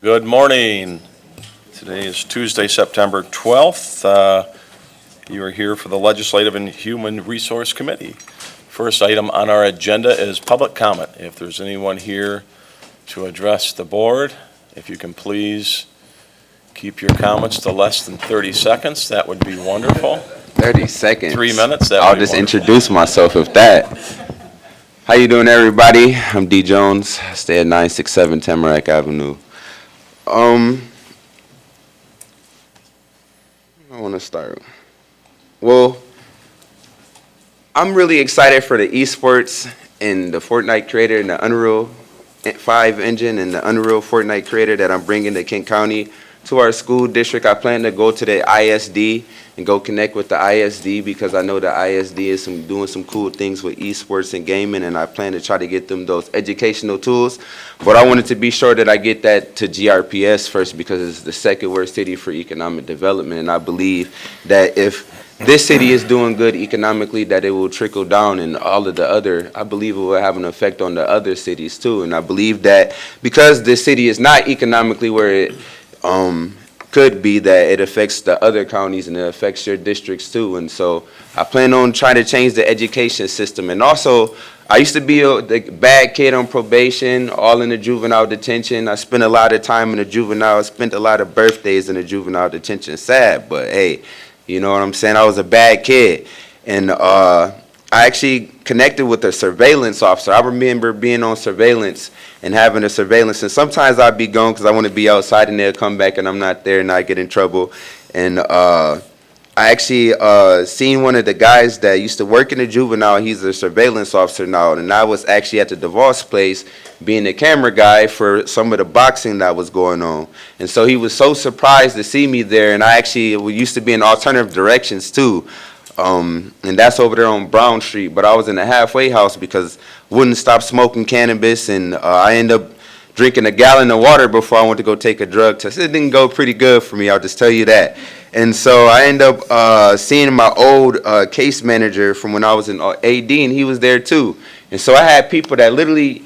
Good morning. Today is Tuesday, September 12th. You are here for the Legislative and Human Resource Committee. First item on our agenda is public comment. If there's anyone here to address the board, if you can please keep your comments to less than 30 seconds, that would be wonderful. 30 seconds. 3 minutes, that I'll would be just wonderful. introduce myself with that. How you doing, everybody? I'm D. Jones. I stay at 967 Tamarack Avenue. I want to start. Well, I'm really excited for the esports and the Fortnite creator and the Unreal 5 engine and the Unreal Fortnite creator that I'm bringing to Kent County to our school district. I plan to go to the ISD and go connect with the ISD because I know the ISD is doing some cool things with esports and gaming, and I plan to try to get them those educational tools. But I wanted to be sure that I get that to GRPS first because it's the second worst city for economic development, and I believe that if this city is doing good economically, that it will trickle down in all of the other, I believe it will have an effect on the other cities too. And I believe that because this city is not economically where it could be, that it affects the other counties and it affects your districts too. And so I plan on trying to change the education system. And also, I used to be the bad kid on probation, all in the juvenile detention. I spent a lot of time in the juvenile, I spent a lot of birthdays in the juvenile detention. Sad, but hey, you know what I'm saying? I was a bad kid. And I actually connected with a surveillance officer. I remember being on surveillance and having a surveillance. And sometimes I'd be gone because I want to be outside and they'll come back and I'm not there and I get in trouble. And I actually seen one of the guys that used to work in the juvenile. He's a surveillance officer now. And I was actually at the DeVos place being the camera guy for some of the boxing that was going on. And so he was so surprised to see me there. And I actually used to be in alternative directions too. And that's over there on Brown Street. But I was in a halfway house because wouldn't stop smoking cannabis. And I ended up drinking a gallon of water before I went to go take a drug test. It didn't go pretty good for me, I'll just tell you that. And so I ended up seeing my old case manager from when I was in AD, and he was there too. And so I had people that literally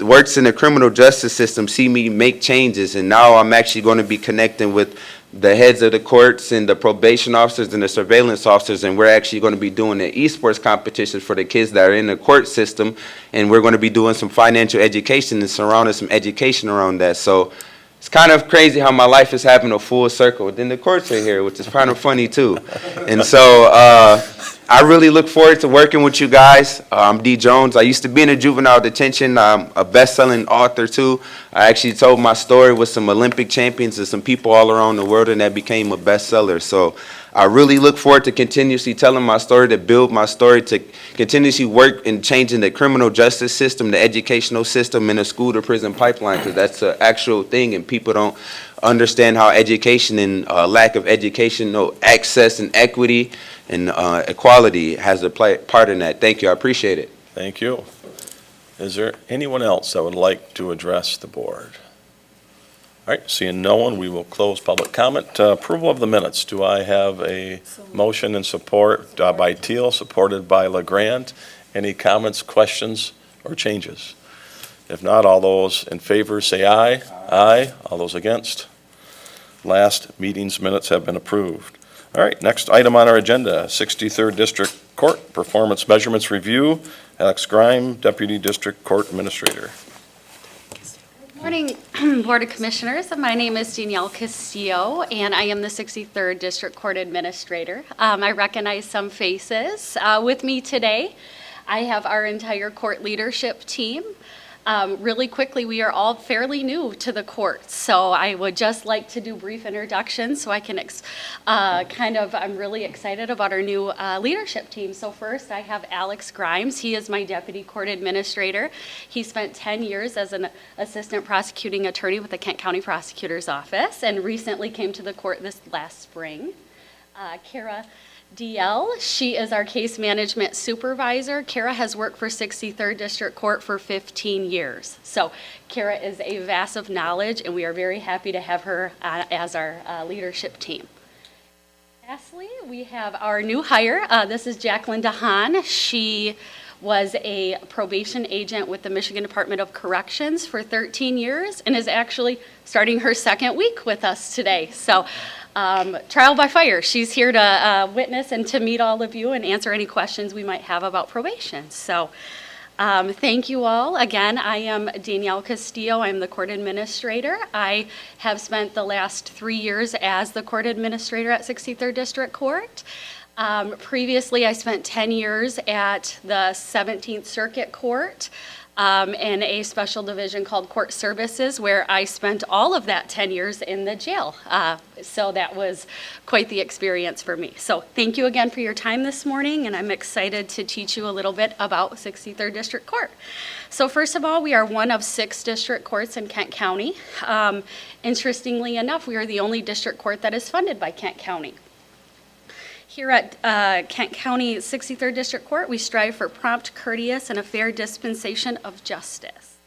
works in the criminal justice system see me make changes, and now I'm actually going to be connecting with the heads of the courts and the probation officers and the surveillance officers, and we're actually going to be doing the esports competitions for the kids that are in the court system, and we're going to be doing some financial education and surrounding some education around that. So it's kind of crazy how my life is having a full circle. Then the courts are here, which is kind of funny too. And so I really look forward to working with you guys. I'm D. Jones. I used to be in a juvenile detention. I'm a best-selling author too. I actually told my story with some Olympic champions and some people all around the world, and that became a bestseller. So I really look forward to continuously telling my story, to build my story, to continuously work in changing the criminal justice system, the educational system, and the school to prison pipeline, because that's an actual thing, and people don't understand how education and lack of educational access and equity and equality has a part in that. Thank you. I appreciate it. Thank you. Is there anyone else that would like to address the board? All right, seeing no one, we will close public comment. Approval of the minutes. Do I have a motion and support by Teal, supported by LeGrand? Any comments, questions, or changes? If not, all those in favor say aye. Aye. All those against? Last meeting's minutes have been approved. All right, next item on our agenda, 63rd District Court Performance Measurements Review. Alex Grime, Deputy District Court Administrator. Morning, Board of Commissioners. My name is Danielle Castillo, and I am the 63rd District Court Administrator. I recognize some faces. With me today, I have our entire court leadership team. Really quickly, we are all fairly new to the court, so I would just like to do brief introductions so I can I'm really excited about our new leadership team. So first, I have Alex Grimes. He is my Deputy Court Administrator. He spent 10 years as an Assistant Prosecuting Attorney with the Kent County Prosecutor's Office and recently came to the court this last spring. Kara DL, she is our case management supervisor. Kara has worked for 63rd District Court for 15 years. So Kara is a vast of knowledge, and we are very happy to have her as our leadership team. Lastly, we have our new hire. This is Jacqueline DeHaan. She was a probation agent with the Michigan Department of Corrections for 13 years and is actually starting her second week with us today. So trial by fire. She's here to witness and to meet all of you and answer any questions we might have about probation. So thank you all. Again, I am Danielle Castillo. I'm the court administrator. I have spent the last 3 years as the court administrator at 63rd District Court. Previously, I spent 10 years at the 17th Circuit Court in a special division called Court Services, where I spent all of that 10 years in the jail. So that was quite the experience for me. So thank you again for your time this morning, and I'm excited to teach you a little bit about 63rd District Court. So first of all, we are one of 6 district courts in Kent County. Interestingly enough, we are the only district court that is funded by Kent County. Here at Kent County 63rd District Court, we strive for prompt, courteous, and a fair dispensation of justice.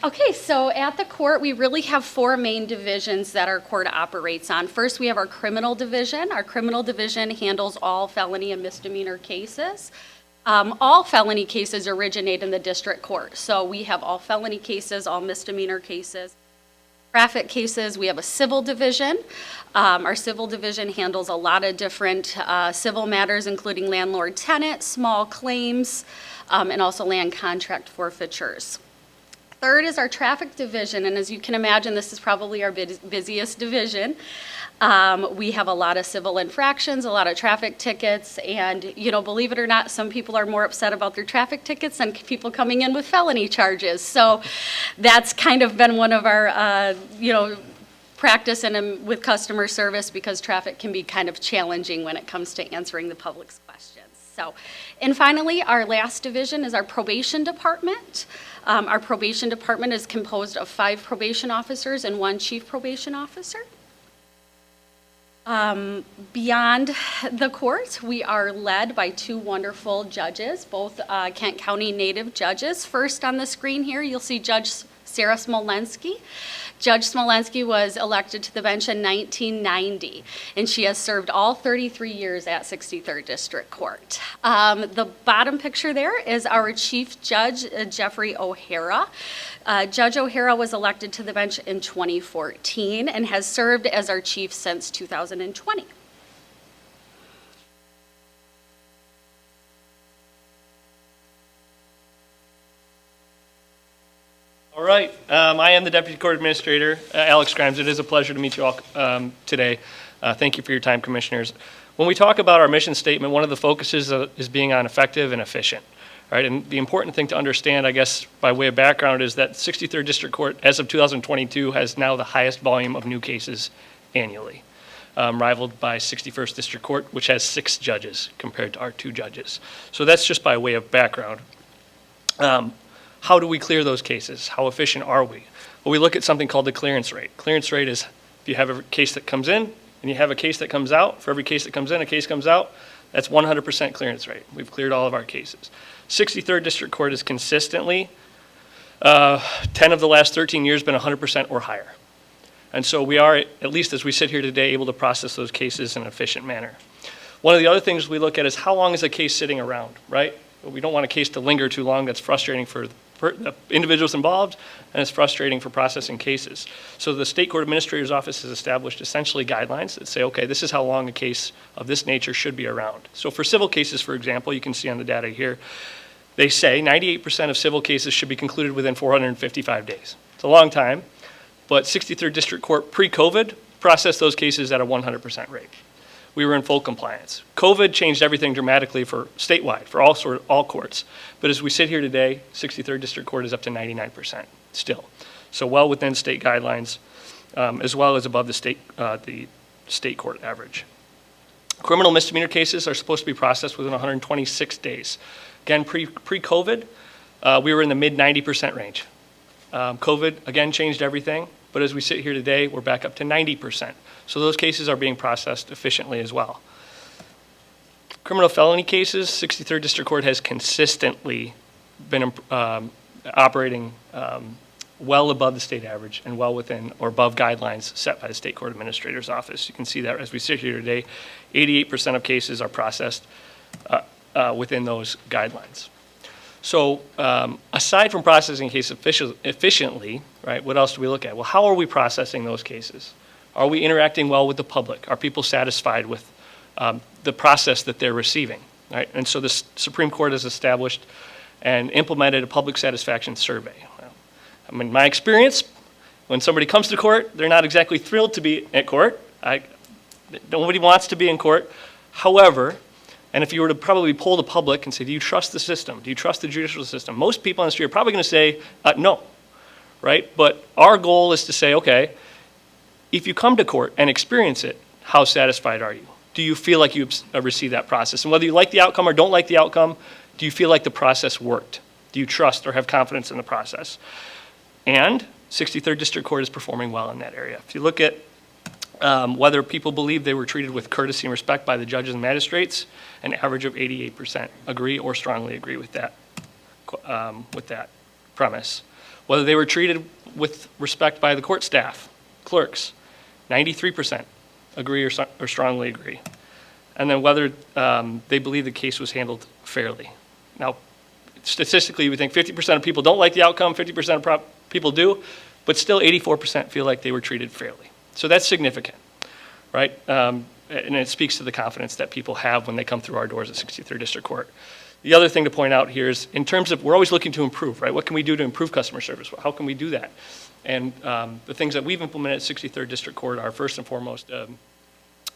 Okay, so at the court, we really have 4 main divisions that our court operates on. First, we have our criminal division. Our criminal division handles all felony and misdemeanor cases. All felony cases originate in the district court. So we have all felony cases, all misdemeanor cases, traffic cases. We have a civil division. Our civil division handles a lot of different civil matters, including landlord-tenant, small claims, and also land contract forfeitures. Third is our traffic division, and as you can imagine, this is probably our busiest division. We have a lot of civil infractions, a lot of traffic tickets, and, you know, believe it or not, some people are more upset about their traffic tickets than people coming in with felony charges. So that's kind of been one of our, practice and with customer service, because traffic can be kind of challenging when it comes to answering the public's questions. So, and finally, our last division is our probation department. Our probation department is composed of 5 probation officers and 1 chief probation officer. Beyond the court, we are led by 2 wonderful judges, both Kent County native judges. First on the screen here, you'll see Judge Sarah Smolensky. Judge Smolensky was elected to the bench in 1990, and she has served all 33 years at 63rd District Court. The bottom picture there is our Chief Judge, Jeffrey O'Hara. Judge O'Hara was elected to the bench in 2014 and has served as our chief since 2020. All right, I am the Deputy Court Administrator, Alex Grimes. It is a pleasure to meet you all today. Thank you for your time, Commissioners. When we talk about our mission statement, one of the focuses is being on effective and efficient. Right, and the important thing to understand, I guess, by way of background, is that 63rd District Court, as of 2022, has now the highest volume of new cases annually, rivaled by 61st District Court, which has 6 judges compared to our 2 judges. So that's just by way of background. How do we clear those cases? How efficient are we? Well, we look at something called the clearance rate. Clearance rate is if you have a case that comes in and you have a case that comes out. For every case that comes in, a case comes out. That's 100% clearance rate. We've cleared all of our cases. 63rd District Court has consistently, 10 of the last 13 years, been 100% or higher. And so we are, at least as we sit here today, able to process those cases in an efficient manner. One of the other things we look at is how long is a case sitting around, right? We don't want a case to linger too long. That's frustrating for the individuals involved, and it's frustrating for processing cases. So the State Court Administrator's Office has established essentially guidelines that say, okay, this is how long a case of this nature should be around. So for civil cases, for example, you can see on the data here, they say 98% of civil cases should be concluded within 455 days. It's a long time, but 63rd District Court pre-COVID processed those cases at a 100% rate. We were in full compliance. COVID changed everything dramatically for statewide, for all courts. But as we sit here today, 63rd District Court is up to 99% still. So well within state guidelines, as well as above the state court average. Criminal misdemeanor cases are supposed to be processed within 126 days. Again, pre-COVID, we were in the mid 90% range. COVID, again, changed everything. But as we sit here today, we're back up to 90%. So those cases are being processed efficiently as well. Criminal felony cases, 63rd District Court has consistently been operating well above the state average and well within or above guidelines set by the State Court Administrator's Office. You can see that as we sit here today, 88% of cases are processed within those guidelines. So aside from processing cases efficiently, right, what else do we look at? Well, how are we processing those cases? Are we interacting well with the public? Are people satisfied with the process that they're receiving, right? And so the Supreme Court has established and implemented a public satisfaction survey. I mean, my experience, when somebody comes to court, they're not exactly thrilled to be at court. Nobody wants to be in court. However, and if you were to probably poll the public and say, do you trust the system? Do you trust the judicial system? Most people on the street are probably going to say no, right? But our goal is to say, okay, if you come to court and experience it, how satisfied are you? Do you feel like you've received that process? And whether you like the outcome or don't like the outcome, do you feel like the process worked? Do you trust or have confidence in the process? And 63rd District Court is performing well in that area. If you look at whether people believe they were treated with courtesy and respect by the judges and magistrates, an average of 88% agree or strongly agree with that premise. Whether they were treated with respect by the court staff, clerks, 93% agree or strongly agree. And then whether they believe the case was handled fairly. Now, statistically, we think 50% of people don't like the outcome, 50% of people do, but still 84% feel like they were treated fairly. So that's significant, right? And it speaks to the confidence that people have when they come through our doors at 63rd District Court. The other thing to point out here is in terms of, we're always looking to improve, right? What can we do to improve customer service? How can we do that? And the things that we've implemented at 63rd District Court are first and foremost,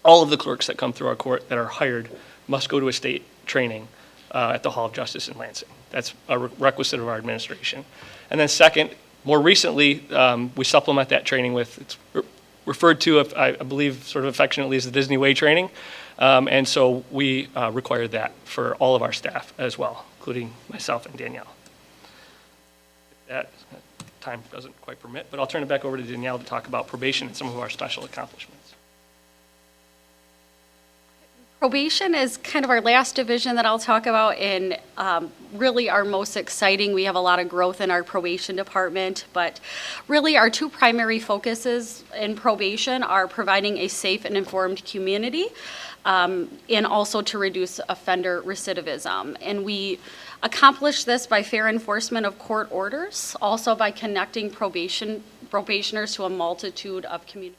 all of the clerks that come through our court that are hired must go to a state training at the Hall of Justice in Lansing. That's a requisite of our administration. And then second, more recently, we supplement that training with, it's referred to, I believe, sort of affectionately as the Disney Way training. And so we required that for all of our staff as well, including myself and Danielle. That time doesn't quite permit, but I'll turn it back over to Danielle to talk about probation and some of our special accomplishments. Probation is kind of our last division that I'll talk about, and really our most exciting. We have a lot of growth in our probation department, but really our two primary focuses in probation are providing a safe and informed community, and also to reduce offender recidivism. And we accomplish this by fair enforcement of court orders, also by connecting probationers to a multitude of community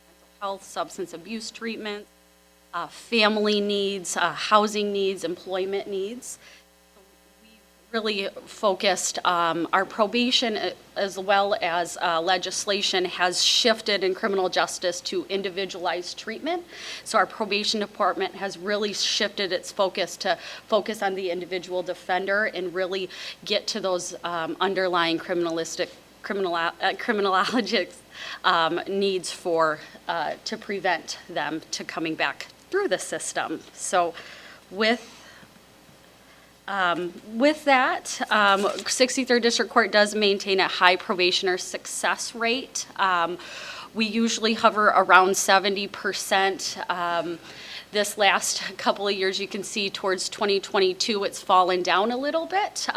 mental health, substance abuse treatments, family needs, housing needs, employment needs. We've really focused, our probation as well as legislation has shifted in criminal justice to individualized treatment. So our probation department has really shifted its focus to focus on the individual defender and really get to those underlying criminologic needs for to prevent them to coming back through the system. So with that, 63rd District Court does maintain a high probationer success rate. We usually hover around 70%. This last couple of years, you can see towards 2022, it's fallen down a little bit.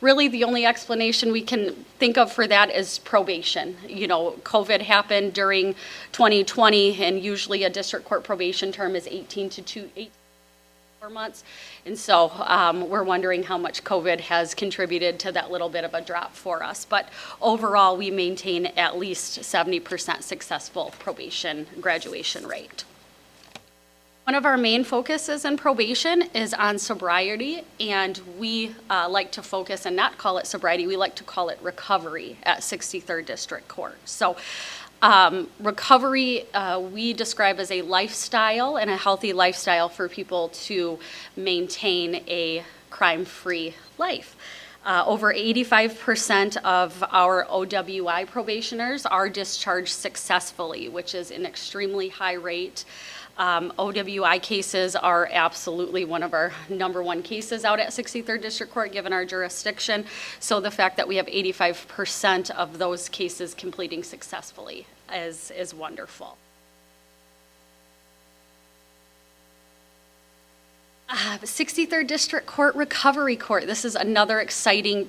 Really, the only explanation we can think of for that is probation. You know, COVID happened during 2020, and usually a district court probation term is 18 to 24 months. And so we're wondering how much COVID has contributed to that little bit of a drop for us. But overall, we maintain at least 70% successful probation graduation rate. One of our main focuses in probation is on sobriety, and we like to focus and not call it sobriety, we like to call it recovery at 63rd District Court. So recovery we describe as a lifestyle and a healthy lifestyle for people to maintain a crime-free life. Over 85% of our OWI probationers are discharged successfully, which is an extremely high rate. OWI cases are absolutely one of our number one cases out at 63rd District Court, given our jurisdiction. So the fact that we have 85% of those cases completing successfully is wonderful. 63rd District Court Recovery Court. This is another exciting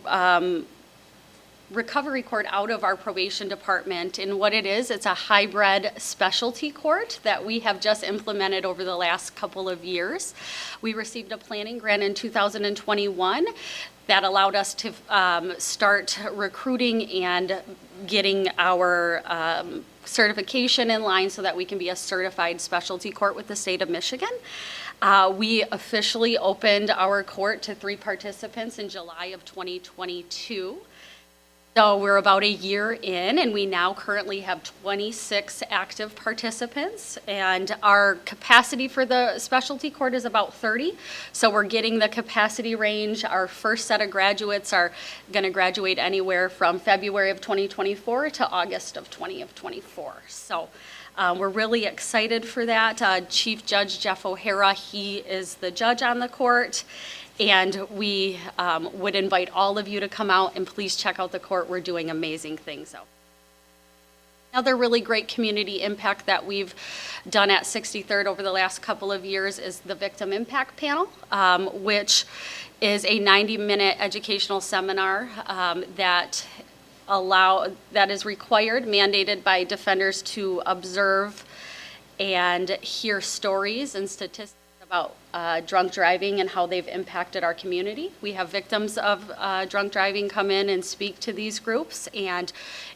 recovery court out of our probation department. And what it is, it's a hybrid specialty court that we have just implemented over the last couple of years. We received a planning grant in 2021 that allowed us to start recruiting and getting our certification in line so that we can be a certified specialty court with the state of Michigan. We officially opened our court to 3 participants in July of 2022. So we're about a year in, and we now currently have 26 active participants, and our capacity for the specialty court is about 30. So we're getting the capacity range. Our first set of graduates are going to graduate anywhere from February of 2024 to August of 2024. So we're really excited for that. Chief Judge Jeff O'Hara, he is the judge on the court. And we would invite all of you to come out and please check out the court. We're doing amazing things out. Another really great community impact that we've done at 63rd over the last couple of years is the Victim Impact Panel, which is a 90-minute educational seminar that is required, mandated by defenders to observe and hear stories and statistics about drunk driving and how they've impacted our community. We have victims of drunk driving come in and speak to these groups, and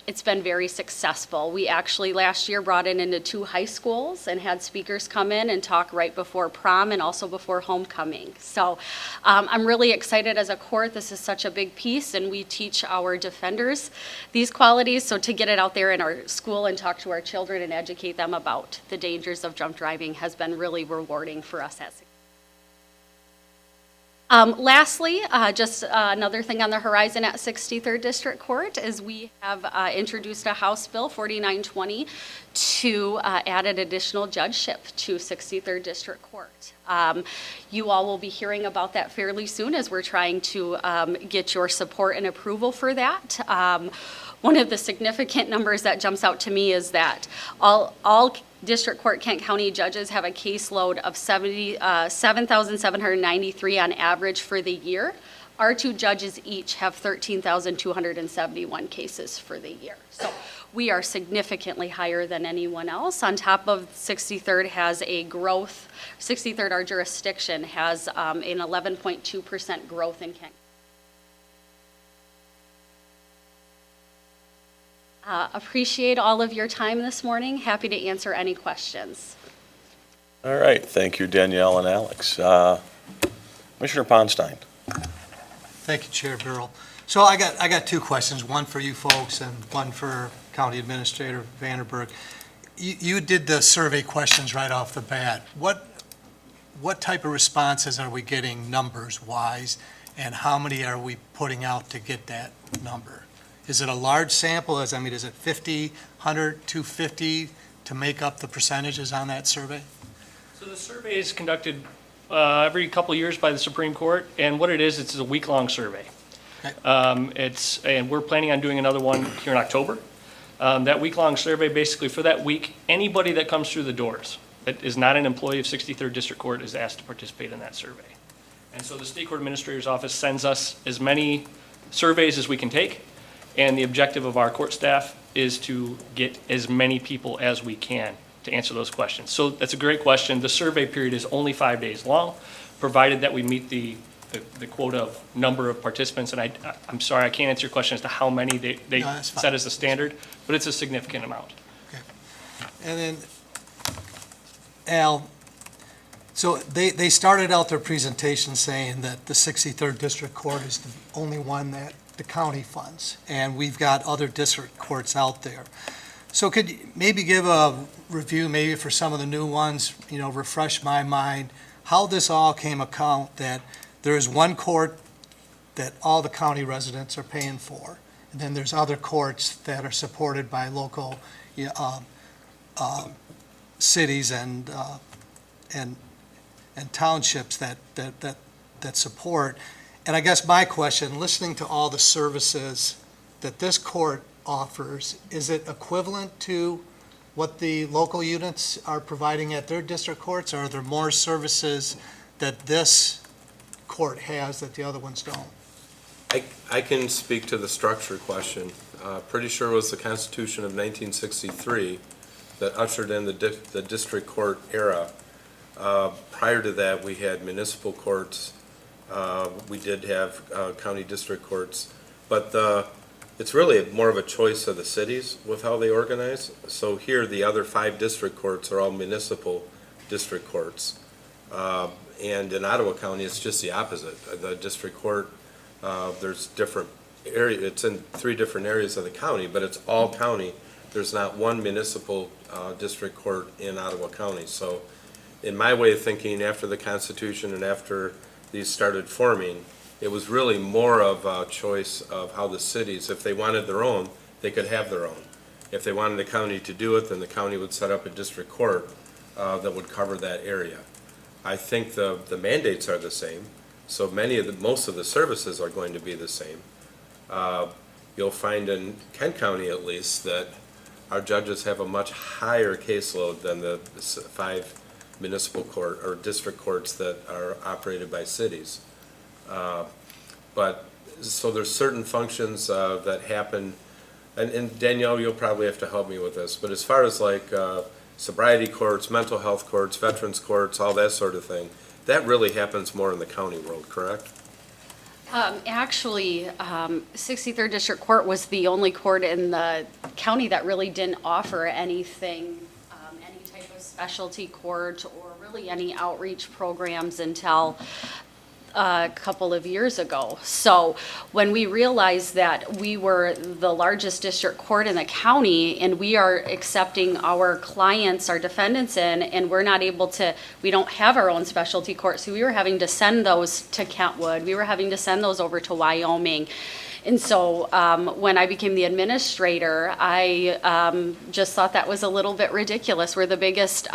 it's been very successful. We actually last year brought it into 2 high schools and had speakers come in and talk right before prom and also before homecoming. So I'm really excited as a court. This is such a big piece, and we teach our defenders these qualities. So to get it out there in our school and talk to our children and educate them about the dangers of drunk driving has been really rewarding for us at lastly, just another thing on the horizon at 63rd District Court is we have introduced a House Bill 4920 to add an additional judgeship to 63rd District Court. You all will be hearing about that fairly soon as we're trying to get your support and approval for that. One of the significant numbers that jumps out to me is that all District Court Kent County judges have a caseload of 7,793 on average for the year. Our 2 judges each have 13,271 cases for the year. So we are significantly higher than anyone else. On top of 63rd has a growth, 63rd, our jurisdiction, has an 11.2% growth in Kent. Appreciate all of your time this morning. Happy to answer any questions. All right, thank you, Danielle and Alex. Commissioner Ponstein. Thank you, Chair Burrell. So I got 2 questions, one for you folks and one for County Administrator Vanderburg. You did the survey questions right off the bat. What type of responses are we getting numbers-wise, and how many are we putting out to get that number? Is it a large sample? Is it 50, 100, 250 to make up the percentages on that survey? So the survey is conducted every couple of years by the Supreme Court, and what it is, it's a week-long survey. Okay. And we're planning on doing another one here in October. That week-long survey, basically for that week, anybody that comes through the doors that is not an employee of 63rd District Court is asked to participate in that survey. And so the State Court Administrator's Office sends us as many surveys as we can take. And the objective of our court staff is to get as many people as we can to answer those questions. So that's a great question. The survey period is only 5 days long, provided that we meet the quota of number of participants. And I'm sorry, I can't answer your question as to how many they No, that's fine. set as a standard, but it's a significant amount. Okay. And then, Al, so they started out their presentation saying that the 63rd District Court is the only one that the county funds, and we've got other district courts out there. So could you maybe give a review, maybe for some of the new ones, refresh my mind, how this all came about that there is one court that all the county residents are paying for, and then there's other courts that are supported by local cities and townships that support. And I guess my question, listening to all the services that this court offers, is it equivalent to what the local units are providing at their district courts, or are there more services that this court has that the other ones don't? I can speak to the structure question. Pretty sure it was the Constitution of 1963 that ushered in the district court era. Prior to that, we had municipal courts. We did have county district courts. But it's really more of a choice of the cities with how they organize. So here, the other 5 district courts are all municipal district courts. And in Ottawa County, it's just the opposite. The district court, there's different area, it's in 3 different areas of the county, but it's all county. There's not one municipal district court in Ottawa County. So in my way of thinking, after the Constitution and after these started forming, it was really more of a choice of how the cities, if they wanted their own, they could have their own. If they wanted the county to do it, then the county would set up a district court that would cover that area. I think the mandates are the same, so most of the services are going to be the same. You'll find in Kent County at least that our judges have a much higher caseload than the 5 municipal court or district courts that are operated by cities. But, so there's certain functions that happen, and Danielle, you'll probably have to help me with this, but as far as like sobriety courts, mental health courts, veterans courts, all that sort of thing, that really happens more in the county world, correct? Actually, 63rd District Court was the only court in the county that really didn't offer anything, any type of specialty court or really any outreach programs until a couple of years ago. So when we realized that we were the largest district court in the county and we are accepting our clients, our defendants in, and we're not able to, we don't have our own specialty court, so we were having to send those to Kentwood. We were having to send those over to Wyoming. And so when I became the administrator, I just thought that was a little bit ridiculous. We're the biggest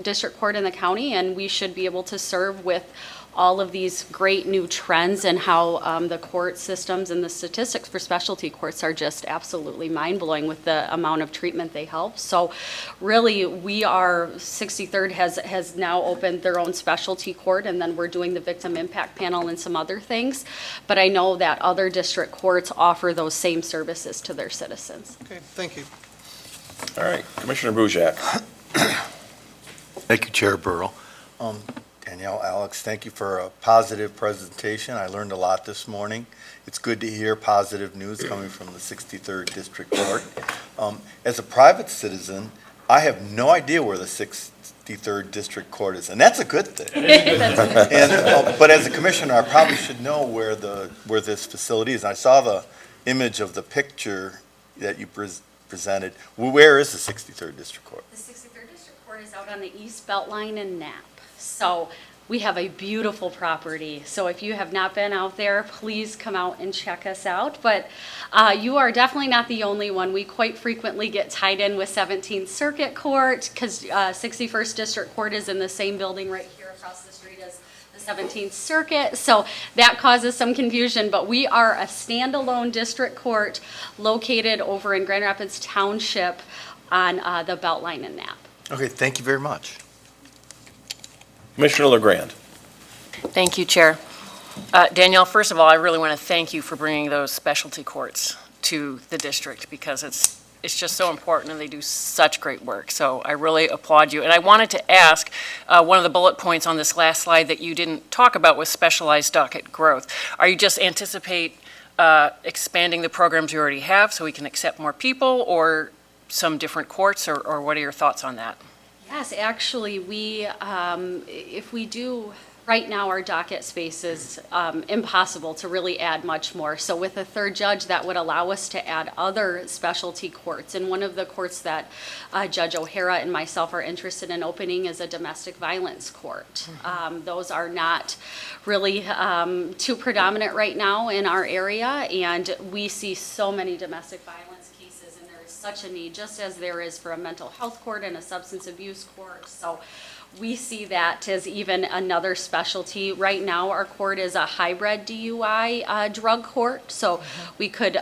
district court in the county, and we should be able to serve with all of these great new trends and how the court systems and the statistics for specialty courts are just absolutely mind-blowing with the amount of treatment they help. So really, 63rd has now opened their own specialty court, and then we're doing the victim impact panel and some other things. But I know that other district courts offer those same services to their citizens. Okay, thank you. All right, Commissioner Bujak. Thank you, Chair Burrow. Danielle, Alex, thank you for a positive presentation. I learned a lot this morning. It's good to hear positive news coming from the 63rd District Court. As a private citizen, I have no idea where the 63rd District Court is, and that's a good thing. But as a commissioner, I probably should know where this facility is. I saw the image of the picture that you presented. Where is the 63rd District Court? The 63rd District Court is out on the East Beltline in Knapp. So we have a beautiful property. So if you have not been out there, please come out and check us out. But you are definitely not the only one. We quite frequently get tied in with 17th Circuit Court because 61st District Court is in the same building right here across the street as the 17th Circuit. So that causes some confusion, but we are a standalone district court located over in Grand Rapids Township on the Beltline in Knapp. Okay, thank you very much. Commissioner LeGrand. Thank you, Chair. Danielle, first of all, I really want to thank you for bringing those specialty courts to the district because it's just so important and they do such great work. So I really applaud you. And I wanted to ask, one of the bullet points on this last slide that you didn't talk about was specialized docket growth. Are you just anticipate expanding the programs you already have so we can accept more people or some different courts or what are your thoughts on that? Yes, actually, if we do, right now our docket space is impossible to really add much more. So with a third judge, that would allow us to add other specialty courts. And one of the courts that Judge O'Hara and myself are interested in opening is a domestic violence court. Those are not really too predominant right now in our area, and we see so many domestic violence cases, and there is such a need, just as there is for a mental health court and a substance abuse court. So we see that as even another specialty. Right now, our court is a hybrid DUI drug court, so we could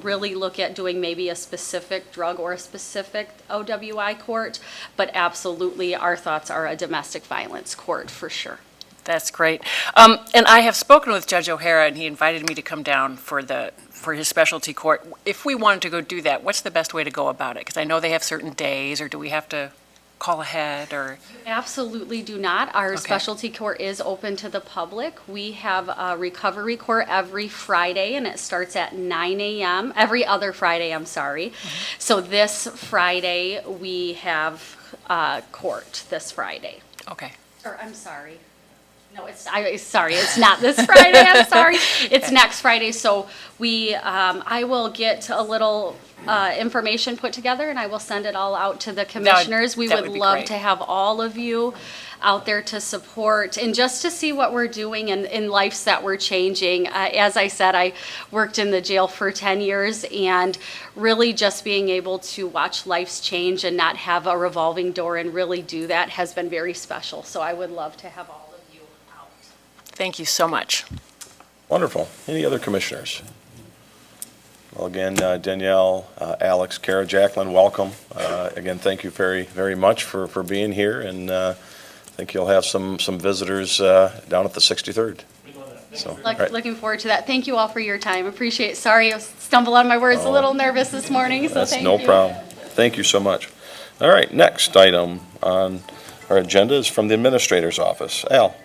really look at doing maybe a specific drug or a specific OWI court, but absolutely our thoughts are a domestic violence court for sure. That's great. And I have spoken with Judge O'Hara, and he invited me to come down for his specialty court. If we wanted to go do that, what's the best way to go about it? Because I know they have certain days, or do we have to call ahead, or? Absolutely do not. Our Okay. specialty court is open to the public. We have a recovery court every Friday, and it starts at 9 a.m., every other Friday, I'm sorry. So this Friday, we have court this Friday. Okay. Or, I'm sorry. No, sorry, it's not this Friday, I'm sorry. It's next Friday, so I will get a little information put together, and I will send it all out to the commissioners. We that would would be love great. to have all of you out there to support, and just to see what we're doing and in lives that we're changing. As I said, I worked in the jail for 10 years, and really just being able to watch lives change and not have a revolving door and really do that has been very special. So I would love to have all of you out. Thank you so much. Wonderful. Any other commissioners? Well, again, Danielle, Alex, Kara, Jacqueline, welcome. Again, thank you very, very much for being here, and I think you'll have some visitors down at the 63rd. So, all right. Looking forward to that. Thank you all for your time. Appreciate it. Sorry, I stumbled on my words a little nervous this morning, so That's thank you. no problem. Thank you so much. All right, next item on our agenda is from the Administrator's Office. Al?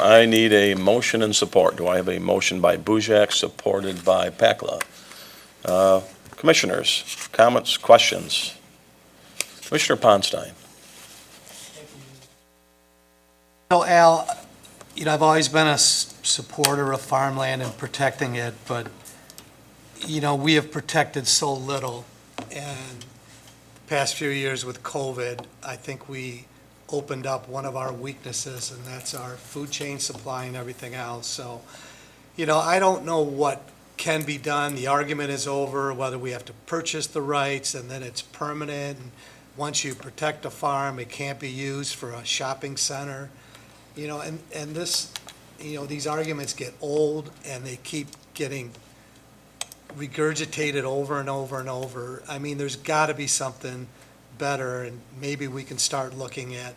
I need a motion and support. Do I have a motion by Bujak, supported by Pakla? Commissioners, comments, questions? Commissioner Ponstein? So Al, I've always been a supporter of farmland and protecting it, but, we have protected so little. And the past few years with COVID, I think we opened up one of our weaknesses, and that's our food chain supply and everything else. So, I don't know what can be done. The argument is over whether we have to purchase the rights and then it's permanent. And once you protect a farm, it can't be used for a shopping center. And this, these arguments get old and they keep getting regurgitated over and over and over. I mean, there's got to be something better, and maybe we can start looking at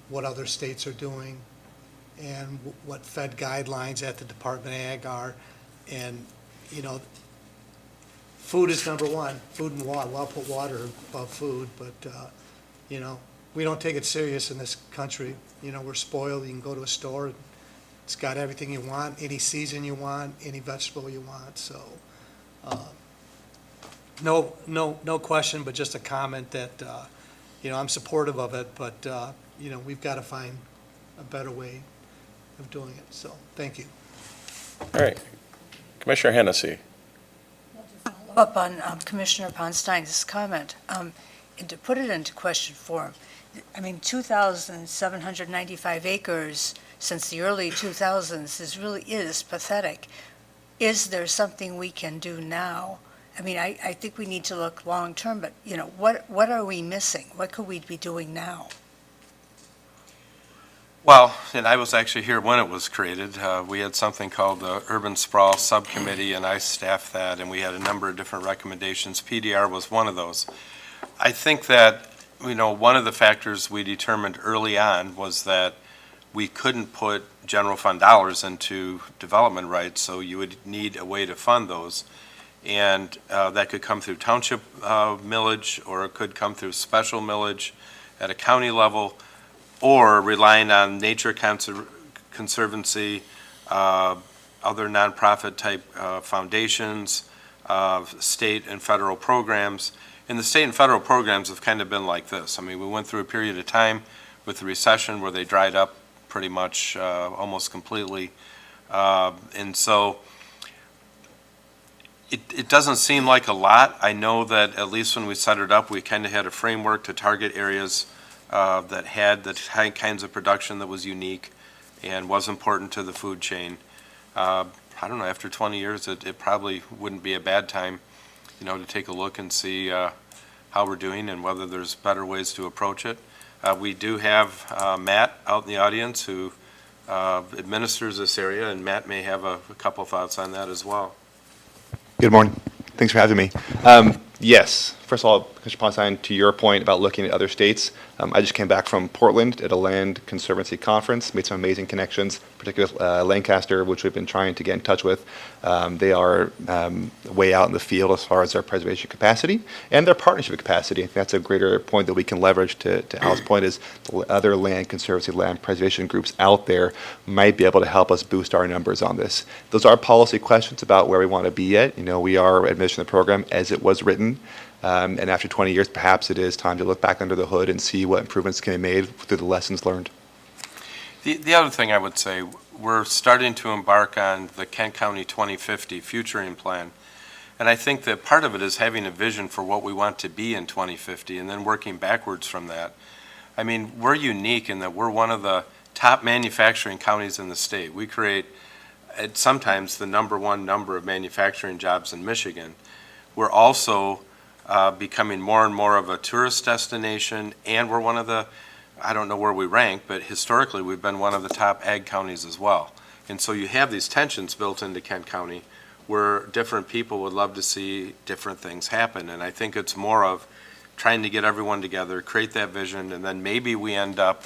what other states are doing and what Fed guidelines at the Department of Ag are. And, food is number one, food and water. Well, I'll put water above food, but, we don't take it serious in this country. We're spoiled. You can go to a store, it's got everything you want, any season you want, any vegetable you want. So, no question, but just a comment that, I'm supportive of it, but, we've got to find a better way of doing it. So, thank you. All right. Commissioner Hennessy? Up on Commissioner Ponstein's comment, and to put it into question form, 2,795 acres since the early 2000s really is pathetic. Is there something we can do now? I think we need to look long-term, but, what are we missing? What could we be doing now? Well, and I was actually here when it was created. We had something called the Urban Sprawl Subcommittee, and I staffed that, and we had a number of different recommendations. PDR was one of those. I think that, one of the factors we determined early on was that we couldn't put general fund dollars into development rights, so you would need a way to fund those. And that could come through township millage, or it could come through special millage at a county level, or relying on nature conservancy, other nonprofit type foundations, state and federal programs. And the state and federal programs have kind of been like this. I mean, we went through a period of time with the recession where they dried up pretty much almost completely. And so it doesn't seem like a lot. I know that at least when we set it up, we kind of had a framework to target areas that had the kinds of production that was unique and was important to the food chain. I don't know, after 20 years, it probably wouldn't be a bad time, to take a look and see how we're doing and whether there's better ways to approach it. We do have Matt out in the audience who administers this area, and Matt may have a couple thoughts on that as well. Good morning. Thanks for having me. Yes, first of all, Commissioner Ponstein, to your point about looking at other states, I just came back from Portland at a land conservancy conference, made some amazing connections, particularly Lancaster, which we've been trying to get in touch with. They are way out in the field as far as their preservation capacity and their partnership capacity. I think that's a greater point that we can leverage to Al's point is other land conservancy, land preservation groups out there might be able to help us boost our numbers on this. Those are policy questions about where we want to be at. We are administering the program as it was written. And after 20 years, perhaps it is time to look back under the hood and see what improvements can be made through the lessons learned. The other thing I would say, we're starting to embark on the Kent County 2050 Futuring Plan. And I think that part of it is having a vision for what we want to be in 2050 and then working backwards from that. I mean, we're unique in that we're one of the top manufacturing counties in the state. We create sometimes the #1 number of manufacturing jobs in Michigan. We're also becoming more and more of a tourist destination, and we're one of the, I don't know where we rank, but historically we've been one of the top ag counties as well. And so you have these tensions built into Kent County where different people would love to see different things happen. And I think it's more of trying to get everyone together, create that vision, and then maybe we end up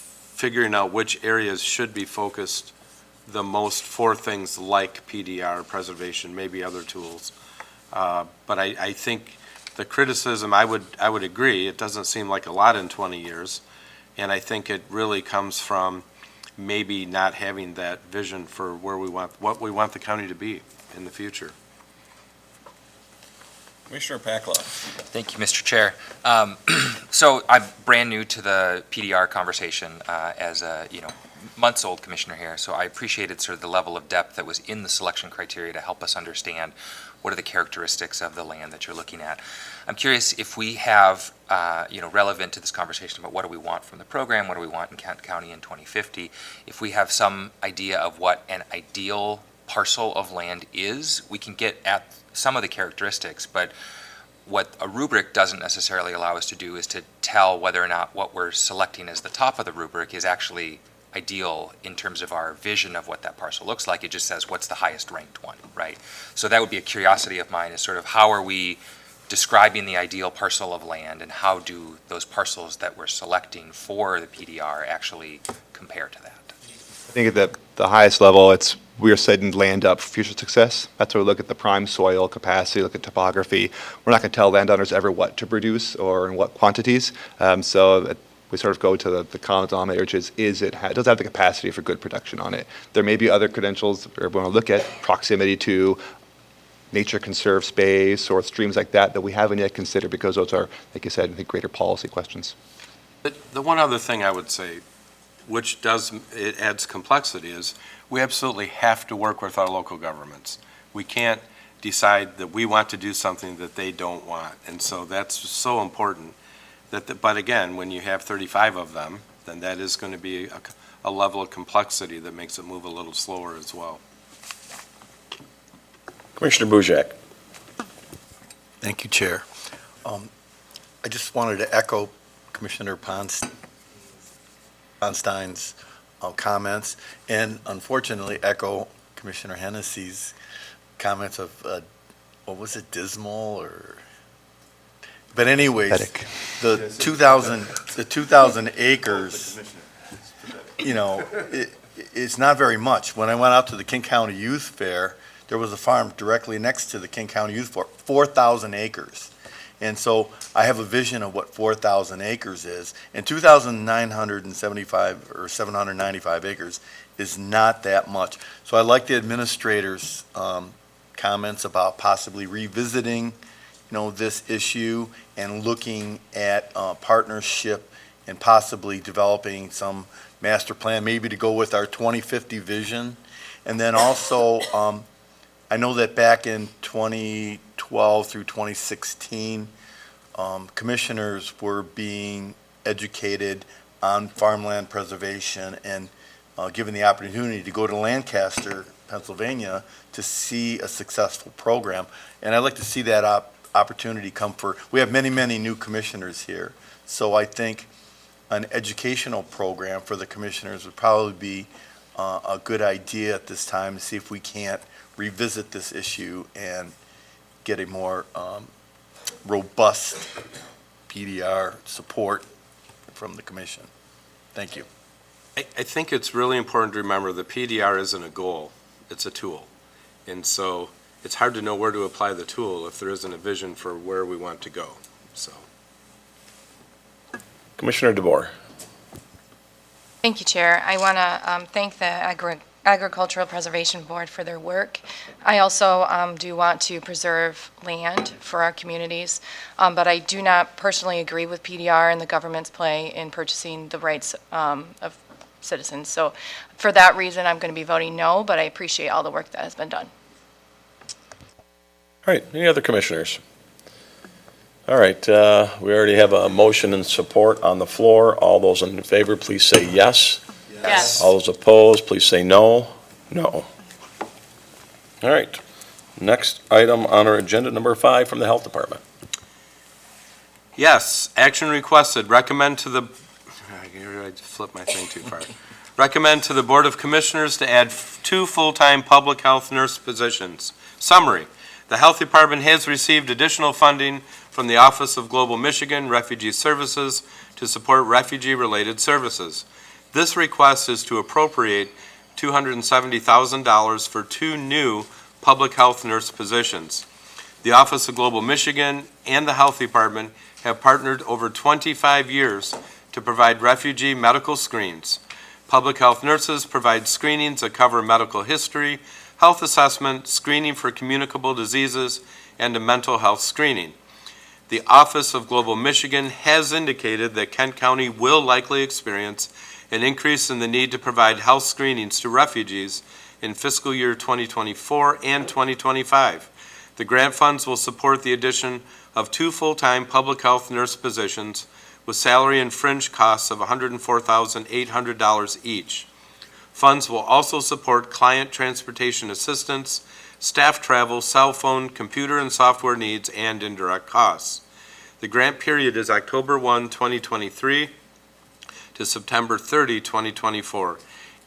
figuring out which areas should be focused the most for things like PDR, preservation, maybe other tools. But I think the criticism, I would agree, it doesn't seem like a lot in 20 years. And I think it really comes from maybe not having that vision for what we want the county to be in the future. Commissioner Pakla. Thank you, Mr. Chair. So I'm brand new to the PDR conversation as a, months-old commissioner here, so I appreciated sort of the level of depth that was in the selection criteria to help us understand what are the characteristics of the land that you're looking at. I'm curious if we have, relevant to this conversation about what do we want from the program, what do we want in Kent County in 2050, if we have some idea of what an ideal parcel of land is, we can get at some of the characteristics, but what a rubric doesn't necessarily allow us to do is to tell whether or not what we're selecting as the top of the rubric is actually ideal in terms of our vision of what that parcel looks like. It just says what's the highest ranked one, right? So that would be a curiosity of mine, is sort of how are we describing the ideal parcel of land, and how do those parcels that we're selecting for the PDR actually compare to that? I think at the highest level, we are setting land up for future success. That's where we look at the prime soil capacity, look at topography. We're not going to tell landowners ever what to produce or in what quantities. So we sort of go to the common denominator, which is does it have the capacity for good production on it? There may be other credentials we want to look at, proximity to nature conserved space or streams like that we haven't yet considered, because those are, like you said, I think, greater policy questions. But the one other thing I would say, which it adds complexity, is we absolutely have to work with our local governments. We can't decide that we want to do something that they don't want. And so that's so important. But again, when you have 35 of them, then that is going to be a level of complexity that makes it move a little slower as well. Commissioner Bujak. Thank you, Chair. I just wanted to echo Commissioner Ponce Onstein's comments, and unfortunately echo Commissioner Hennessy's comments of, what was it, dismal or? But anyways, Pathetic. the 2,000 acres, you know, it's not very much. When I went out to the King County Youth Fair, there was a farm directly next to the King County Youth Fair, 4,000 acres. And so I have a vision of what 4,000 acres is, and 2,975 or 795 acres is not that much. So I like the administrator's comments about possibly revisiting, this issue and looking at partnership and possibly developing some master plan, maybe to go with our 2050 vision. And then also, I know that back in 2012 through 2016, commissioners were being educated on farmland preservation and given the opportunity to go to Lancaster, Pennsylvania, to see a successful program. And I'd like to see that opportunity come for, we have many, many new commissioners here. So I think an educational program for the commissioners would probably be a good idea at this time to see if we can't revisit this issue and get a more robust PDR support from the commission. Thank you. I think it's really important to remember the PDR isn't a goal, it's a tool. And so it's hard to know where to apply the tool if there isn't a vision for where we want to go, so. Commissioner DeBoer. Thank you, Chair. I want to thank the Agricultural Preservation Board for their work. I also do want to preserve land for our communities, but I do not personally agree with PDR and the government's play in purchasing the rights of citizens. So for that reason, I'm going to be voting no, but I appreciate all the work that has been done. All right, any other commissioners? All right, we already have a motion and support on the floor. All those in favor, please say yes. Yes. All those opposed, please say no. No. All right, next item on our agenda, number 5 from the Health Department. Yes, action requested, recommend to the, I flipped my thing too far. Recommend to the Board of Commissioners to add 2 full-time public health nurse positions. Summary, the Health Department has received additional funding from the Office of Global Michigan Refugee Services to support refugee-related services. This request is to appropriate $270,000 for 2 new public health nurse positions. The Office of Global Michigan and the Health Department have partnered over 25 years to provide refugee medical screens. Public health nurses provide screenings that cover medical history, health assessment, screening for communicable diseases, and a mental health screening. The Office of Global Michigan has indicated that Kent County will likely experience an increase in the need to provide health screenings to refugees in fiscal year 2024 and 2025. The grant funds will support the addition of 2 full-time public health nurse positions with salary and fringe costs of $104,800 each. Funds will also support client transportation assistance, staff travel, cell phone, computer and software needs, and indirect costs. The grant period is October 1, 2023 to September 30, 2024.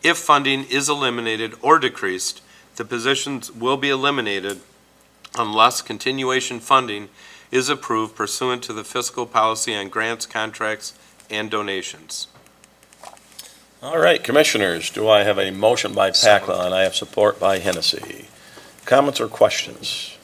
If funding is eliminated or decreased, the positions will be eliminated unless continuation funding is approved pursuant to the fiscal policy on grants, contracts, and donations. All right, commissioners, do I have a motion by Pakla and I have support by Hennessy? Comments or questions?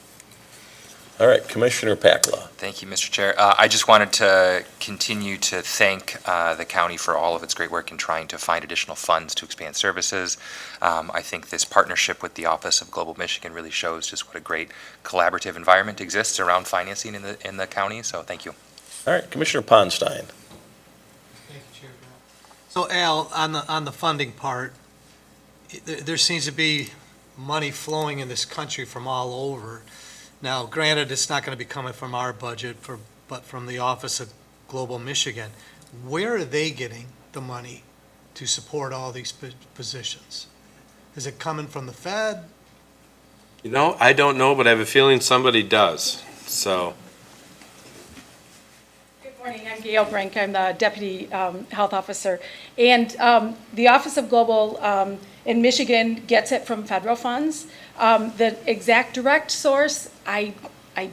All right, Commissioner Pakla. Thank you, Mr. Chair. I just wanted to continue to thank the county for all of its great work in trying to find additional funds to expand services. I think this partnership with the Office of Global Michigan really shows just what a great collaborative environment exists around financing in the county, so thank you. All right, Commissioner Ponstein. Thank you, Chair. So Al, on the funding part, there seems to be money flowing in this country from all over. Now, granted, it's not going to be coming from our budget, but from the Office of Global Michigan. Where are they getting the money to support all these positions? Is it coming from the Fed? You know, I don't know, but I have a feeling somebody does, so. Morning, I'm Gail Brink. I'm the Deputy Health Officer. And the Office of Global in Michigan gets it from federal funds. The exact direct source, I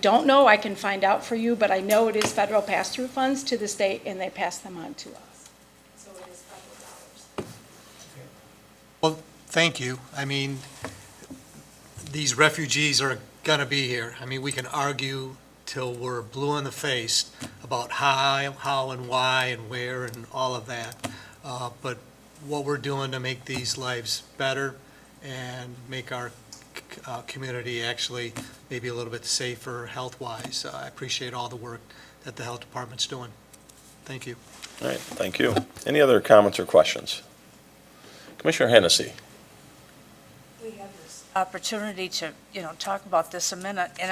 don't know. I can find out for you, but I know it is federal pass-through funds to the state, and they pass them on to us. So it is federal dollars. Well, thank you. I mean, these refugees are going to be here. I mean, we can argue till we're blue in the face about how and why and where and all of that. But what we're doing to make these lives better and make our community actually maybe a little bit safer health-wise, I appreciate all the work that the health department's doing. Thank you. All right, thank you. Any other comments or questions? Commissioner Hennessy. We have this opportunity to, talk about this a minute, and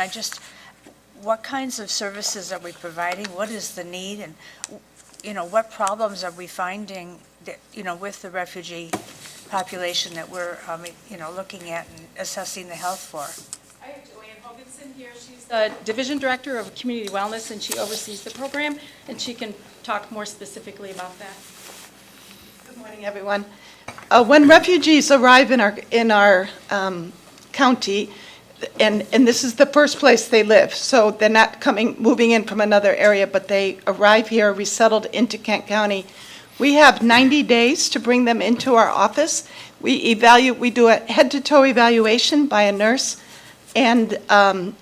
what kinds of services are we providing? What is the need? And, what problems are we finding, that, with the refugee population that we're, looking at and assessing the health for? I have Joanne Hoganson here. She's the Division Director of Community Wellness, and she oversees the program, and she can talk more specifically about that. Good morning, everyone. When refugees arrive in our county, and this is the first place they live, so they're not moving in from another area, but they arrive here, resettled into Kent County. We have 90 days to bring them into our office. We do a head-to-toe evaluation by a nurse and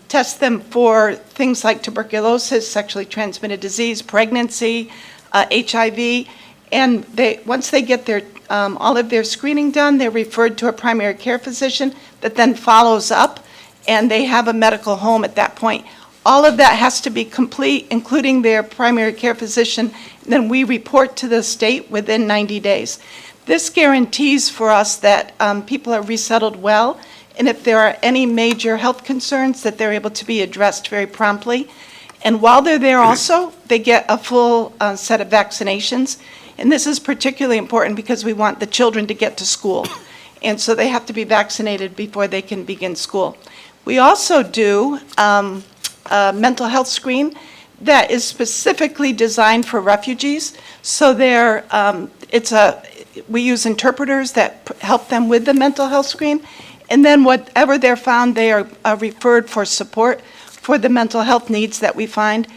test them for things like tuberculosis, sexually transmitted disease, pregnancy, HIV, and once they get all of their screening done, they're referred to a primary care physician that then follows up, and they have a medical home at that point. All of that has to be complete, including their primary care physician, and then we report to the state within 90 days. This guarantees for us that people are resettled well, and if there are any major health concerns, that they're able to be addressed very promptly. And while they're there also, they get a full set of vaccinations. And this is particularly important because we want the children to get to school. And so they have to be vaccinated before they can begin school. We also do a mental health screen that is specifically designed for refugees. So we use interpreters that help them with the mental health screen. And then whatever they're found, they are referred for support for the mental health needs that we find.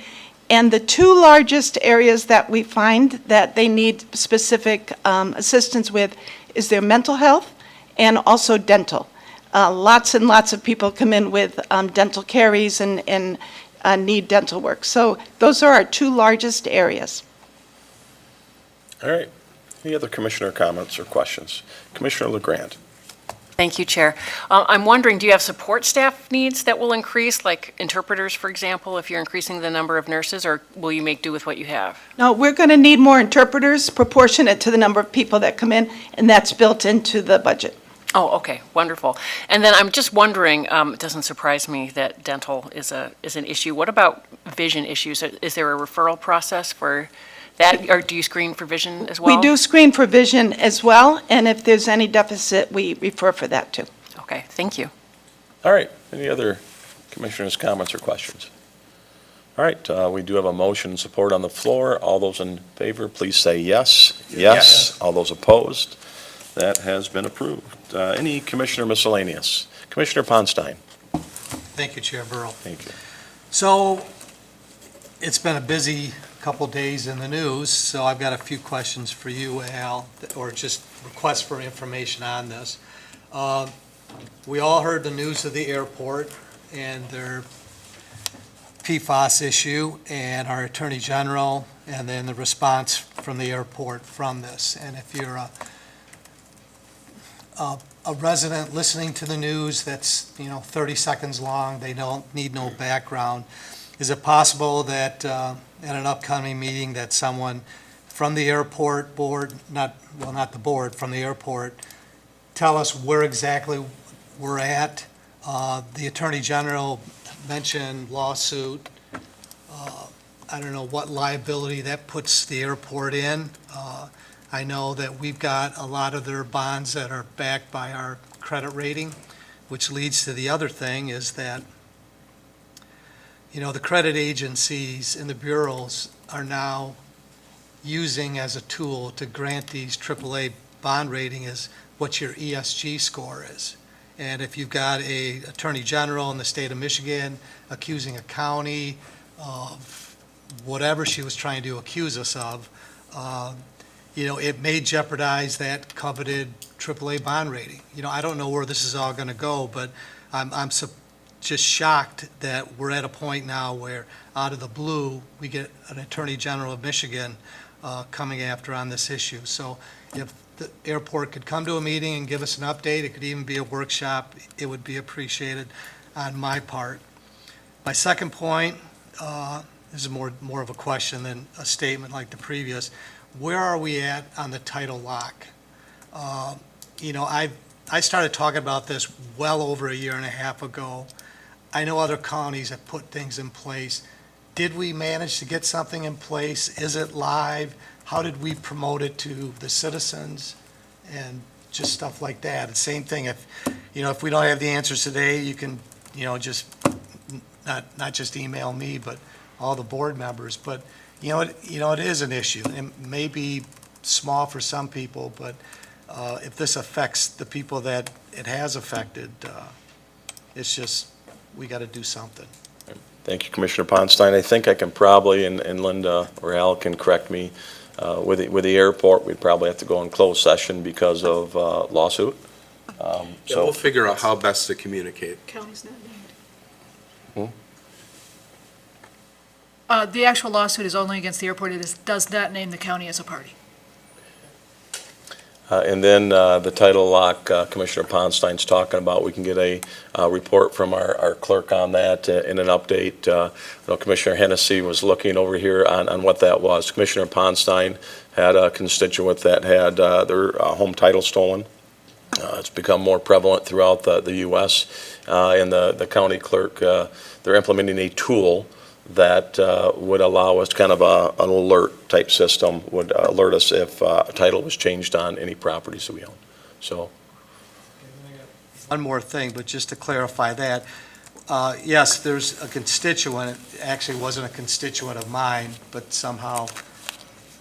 And the two largest areas that we find that they need specific assistance with is their mental health and also dental. Lots and lots of people come in with dental caries and need dental work. So those are our two largest areas. All right. Any other commissioner comments or questions? Commissioner LeGrand. Thank you, Chair. I'm wondering, do you have support staff needs that will increase, like interpreters, for example, if you're increasing the number of nurses, or will you make do with what you have? No, we're going to need more interpreters proportionate to the number of people that come in, and that's built into the budget. Oh, okay, wonderful. And then I'm just wondering, it doesn't surprise me that dental is an issue. What about vision issues? Is there a referral process for that, or do you screen for vision as well? We do screen for vision as well, and if there's any deficit, we refer for that too. Okay, thank you. All right. Any other commissioners' comments or questions? All right. We do have a motion and support on the floor. All those in favor, please say yes. Yes. All those opposed? That has been approved. Any commissioner miscellaneous? Commissioner Ponstein. Thank you, Chair Burrow. Thank you. So it's been a busy couple days in the news, so I've got a few questions for you, Al, or just requests for information on this. We all heard the news of the airport and their PFAS issue and our Attorney General, and then the response from the airport from this. And if you're a resident listening to the news that's 30 seconds long, they don't need no background. Is it possible that at an upcoming meeting that someone from the airport board, not the board, from the airport, tell us where exactly we're at? The Attorney General mentioned lawsuit. I don't know what liability that puts the airport in. I know that we've got a lot of their bonds that are backed by our credit rating, which leads to the other thing is that, the credit agencies and the bureaus are now using as a tool to grant these AAA bond rating is what your ESG score is. And if you've got a attorney general in the state of Michigan accusing a county of whatever she was trying to accuse us of, it may jeopardize that coveted AAA bond rating. I don't know where this is all going to go, but I'm just shocked that we're at a point now where, out of the blue, we get an Attorney General of Michigan coming after on this issue. So if the airport could come to a meeting and give us an update, it could even be a workshop, it would be appreciated on my part. My second point, this is more of a question than a statement like the previous. Where are we at on the tidal lock? I started talking about this well over a year and a half ago. I know other counties have put things in place. Did we manage to get something in place? Is it live? How did we promote it to the citizens? And just stuff like that. The same thing, if we don't have the answers today, you can, just, not just email me, but all the board members. But, it is an issue. It may be small for some people, but if this affects the people that it has affected, it's just, we got to do something. Thank you, Commissioner Ponstein. I think I can probably, and Linda or Al can correct me, with the airport, we'd probably have to go in closed session because of lawsuit. Yeah, we'll figure out how best to communicate. County's not named. Hmm? The actual lawsuit is only against the airport. It does not name the county as a party. And then the title lock Commissioner Ponstein's talking about, we can get a report from our clerk on that in an update. Commissioner Hennessy was looking over here on what that was. Commissioner Ponstein had a constituent that had their home title stolen. It's become more prevalent throughout the U.S. And the county clerk, they're implementing a tool that would allow us kind of an alert type system, would alert us if a title was changed on any properties that we own. So. One more thing, but just to clarify that, yes, there's a constituent, it actually wasn't a constituent of mine, but somehow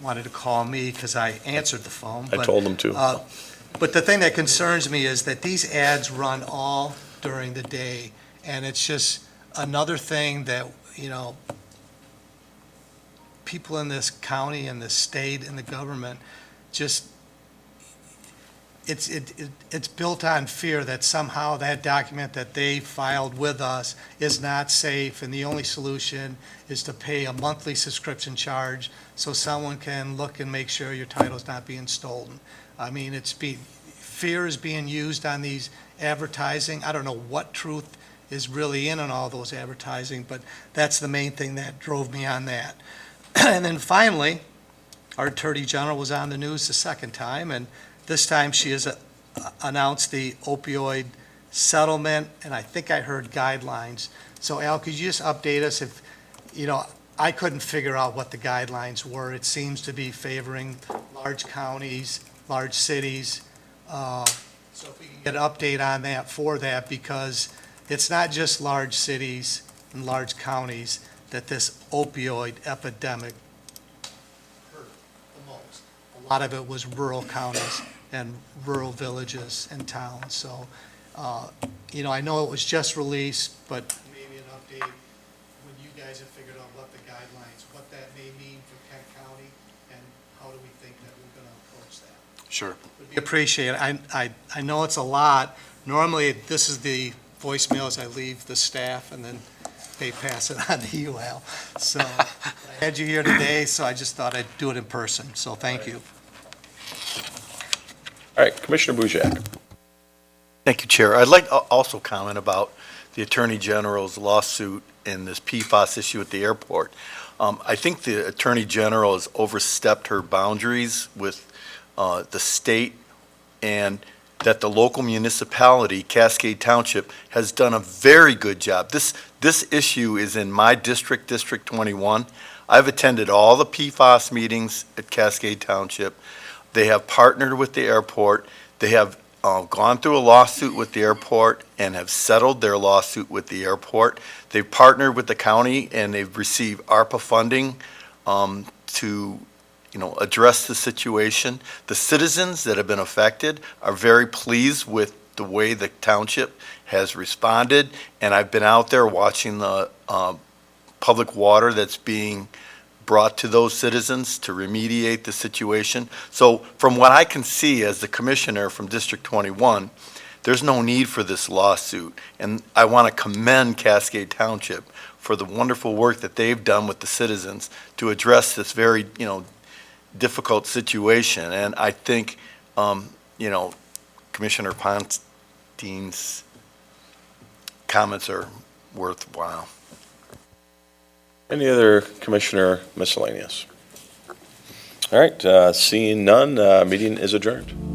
wanted to call me because I answered the phone. I told them to. But the thing that concerns me is that these ads run all during the day, and it's just another thing that, people in this county and the state and the government just, it's built on fear that somehow that document that they filed with us is not safe, and the only solution is to pay a monthly subscription charge so someone can look and make sure your title's not being stolen. I mean, fear is being used on these advertising. I don't know what truth is really in on all those advertising, but that's the main thing that drove me on that. And then finally, our Attorney General was on the news the second time, and this time she has announced the opioid settlement, and I think I heard guidelines. So Al, could you just update us if, I couldn't figure out what the guidelines were. It seems to be favoring large counties, large cities. So if we can get an update on that, because it's not just large cities and large counties that this opioid epidemic hurt the most. A lot of it was rural counties and rural villages and towns. So, I know it was just released, but maybe an update when you guys have figured out what the guidelines, what that may mean for Kent County, and how do we think that we're going to approach that? Sure. Would be appreciated. I know it's a lot. Normally, this is the voicemails I leave the staff, and then they pass it on to you, Al. So I had you here today, so I just thought I'd do it in person. So thank you. All right, Commissioner Bujak. Thank you, Chair. I'd like to also comment about the Attorney General's lawsuit and this PFAS issue at the airport. I think the Attorney General has overstepped her boundaries with the state, and that the local municipality, Cascade Township, has done a very good job. This issue is in my district, District 21. I've attended all the PFAS meetings at Cascade Township. They have partnered with the airport. They have gone through a lawsuit with the airport and have settled their lawsuit with the airport. They've partnered with the county and they've received ARPA funding to, address the situation. The citizens that have been affected are very pleased with the way the township has responded, and I've been out there watching the public water that's being brought to those citizens to remediate the situation. So from what I can see as the commissioner from District 21, there's no need for this lawsuit. And I want to commend Cascade Township for the wonderful work that they've done with the citizens to address this very, difficult situation. And I think, Commissioner Ponteen's comments are worthwhile. Any other commissioner miscellaneous? All right, seeing none, meeting is adjourned.